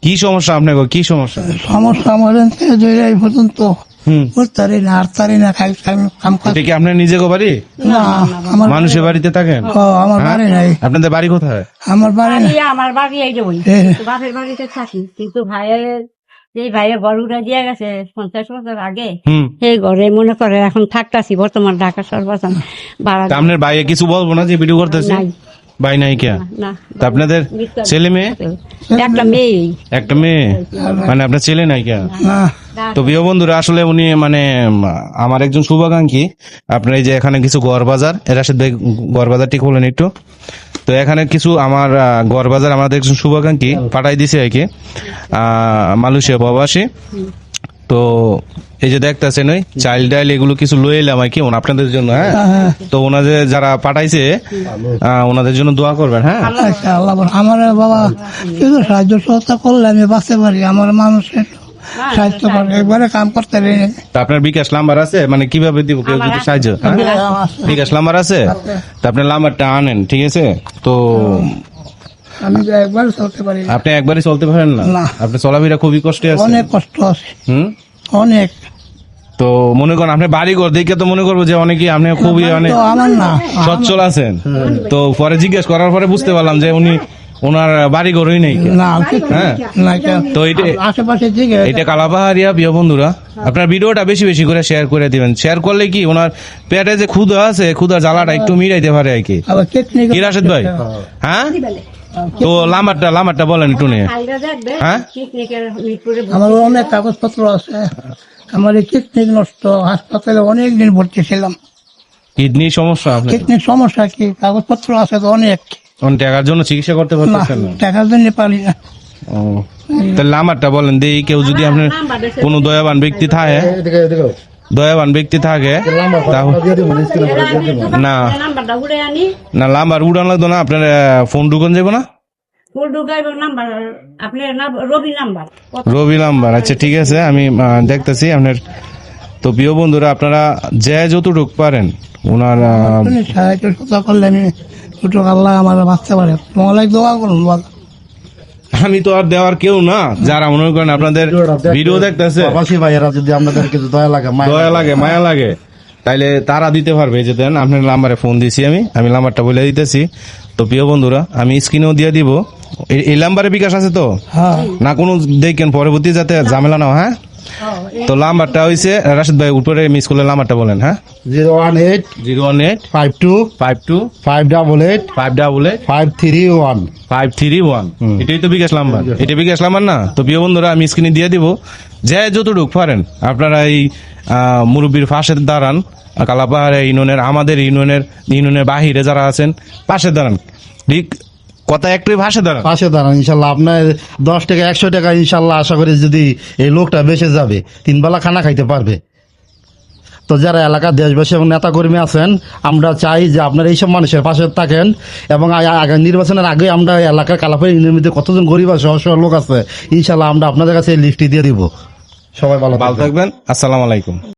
কি সমস্যা আপনার? কি সমস্যা? সমস্যা আমার এই পর্যন্ত করতারি না আরতারি না কাম এটা কি আপনার নিজে বাড়ি? না আমার মানুষের বাড়িতে থাকেন? আমার হ্যাঁ? বাড়ি নাই। আপনাদের বাড়ি কোথায়? আমার বাড়ি নাই। আমার বাড়ি এই যে ওই বাপের বাড়িতে থাকি, কিন্তু ভাইয়ের গরুটা দিয়ে গেছে 50 বছর আগে। সেই ঘরে মনে করে এখন থাকতাছি বর্তমান ঢাকা সর্বাসান ভাড়া। তা আপনার ভাইয়ে কিছু বলবো না যে ভিডিও করতেছে? নাই, ভাই নাই কে? না। তা আপনাদের ছেলে মেয়ে? একটা মেয়ে। একটা মেয়ে? মানে আপনার ছেলে নাই কে? না তো প্রিয় বন্ধুরা, আসলে উনি মানে আমার একজন শুভাকাঙ্ক্ষী। আপনার এই যে এখানে কিছু গড় বাজার, রাশেদ ভাই গড় বাজারটি খোলেন একটু। তো এখানে কিছু আমার গড় বাজার আমাদের একজন শুভাকাঙ্ক্ষী পাঠাই দিছে আর কি, মালয়েশিয়া প্রবাসী। তো এই যে দেখতেছেন ওই চাইল্ড ডাইল এগুলো কিছু লয়ে এলাম আর কি আপনাদের জন্য। হ্যাঁ, তো ওনাদের যারা পাঠাইছে ওনাদের জন্য দোয়া করবেন। হ্যাঁ, আচ্ছা আল্লাহ আমার বাবা কিছু সাহায্য সহযোগিতা করলে আমি বাঁচতে পারি। আমার মানুষের সাহায্য করে একবারে কাম করতে পারি। তা আপনার বিকাশ নাম্বার আছে? মানে কিভাবে দিব কেউ যদি সাহায্য? হ্যাঁ, বিকাশ নাম্বার আছে? তা আপনার নাম্বারটা আনেন, ঠিক আছে? তো আমি একবার চলতে পারি না। আপনি একবারই চলতে পারেন না? না। আপনি চলাফেরা খুবই কষ্টে আছে? অনেক কষ্ট আছে, অনেক। তো মনে করেন আপনি বাড়ি ঘর দেখে তো মনে করবো যে অনেকে আপনি খুবই অনেক তো আমার না সচ্ছল আছেন। তো পরে জিজ্ঞেস করার পরে বুঝতে পারলাম যে ওনার বাড়ি ঘরই নেই। না হ্যাঁ, না তো আশেপাশে দিকে এটা কালাপাহাড়িয়া। প্রিয় বন্ধুরা, আপনার ভিডিওটা বেশি বেশি করে শেয়ার করে দিবেন। শেয়ার করলে কি ওনার পেটে যে ক্ষুধা আছে, ক্ষুধার জ্বালাটা একটু মিটাইতে পারে আর কি। আবার টেকনিক কি রাশেদ ভাই? হ্যাঁ, তো লাম্বারটা বলেন একটু নিয়ে। হ্যাঁ, আমার অনেক কাগজপত্র আছে। আমার এই কিডনি নষ্ট, হাসপাতালে অনেক দিন ভর্তি ছিলাম। কিডনি সমস্যা আপনার? কিডনির সমস্যা কি, কাগজপত্র আছে তো অনেক। টাকার জন্য চিকিৎসা করতে না পারতেছেন না? টাকার জন্য পারি না। ও, তাহলে নাম্বারটা বলেন দেই, কেউ যদি আপনার কোনো দয়াবান ব্যক্তি থাকে না না নাম্বার উড়ান লাগতো না, আপনার ফোন ঢুকান যাবো না? রবি নাম্বার, আচ্ছা ঠিক আছে, আমি দেখতেছি আপনার। তো প্রিয় বন্ধুরা, আপনারা যে যতটুক পারেন ওনার সাহায্য সহযোগিতা করলে আমি ছোট আল্লাহ আমার বাঁচতে পারে। তোমার দোয়া করুন। আমি তো আর দেওয়ার কেউ না, যারা মনে করেন আপনাদের ভিডিও দেখতেছে ভাইয়েরা যদি আপনাদের কিছু দয়া লাগে মায়া লাগে তাইলে তারা দিতে পারবে। যে দেন আপনার নাম্বারে ফোন দিছি, আমি নাম্বারটা বলে দিতেছি। তো প্রিয় বন্ধুরা, আমি স্ক্রিনেও দিয়ে দিব। এই নাম্বারে বিকাশ আছে তো? না কোনো দেখেন পরবর্তী যাতে ঝামেলা না। হ্যাঁ, তো নাম্বারটা হইছে রাশেদ ভাই উপরে মিস করলে নাম্বারটা বলেন। হ্যাঁ, 018 52 588 531। এটাই তো বিকাশ নাম্বার। এটা বিকাশ নাম্বার না? তো প্রিয় বন্ধুরা, আমি স্ক্রিনে দিয়ে দিব। যে যতটুক পারেন আপনারা এই মুরব্বীর পাশে দাঁড়ান। কালাপাহাড় ইউনিয়নের, আমাদের ইউনিয়নের বাহিরে যারা আছেন পাশে দাঁড়ান। ঠিক কথা একটাই, পাশে দাঁড়ান ইনশাল্লাহ। আপনার 10 টাকা 100 টাকা ইনশাল্লাহ আশা করি যদি এই লোকটা বেঁচে যাবে, 3 বেলা খানা খাইতে পারবে। তো যারা এলাকার দেশবাসী এবং নেতাকর্মী আছেন, আমরা চাই যে আপনারা এইসব মানুষের পাশে থাকেন। এবং নির্বাচনের আগে আমরা এলাকার কালাপাহাড় ইউনিয়নের মধ্যে কতজন গরিব আর সহজ লোক আছে, ইনশাল্লাহ আমরা আপনাদের কাছে লিস্টটি দিয়ে দিব। সবাই ভালো থাকবেন। আসসালামু আলাইকুম।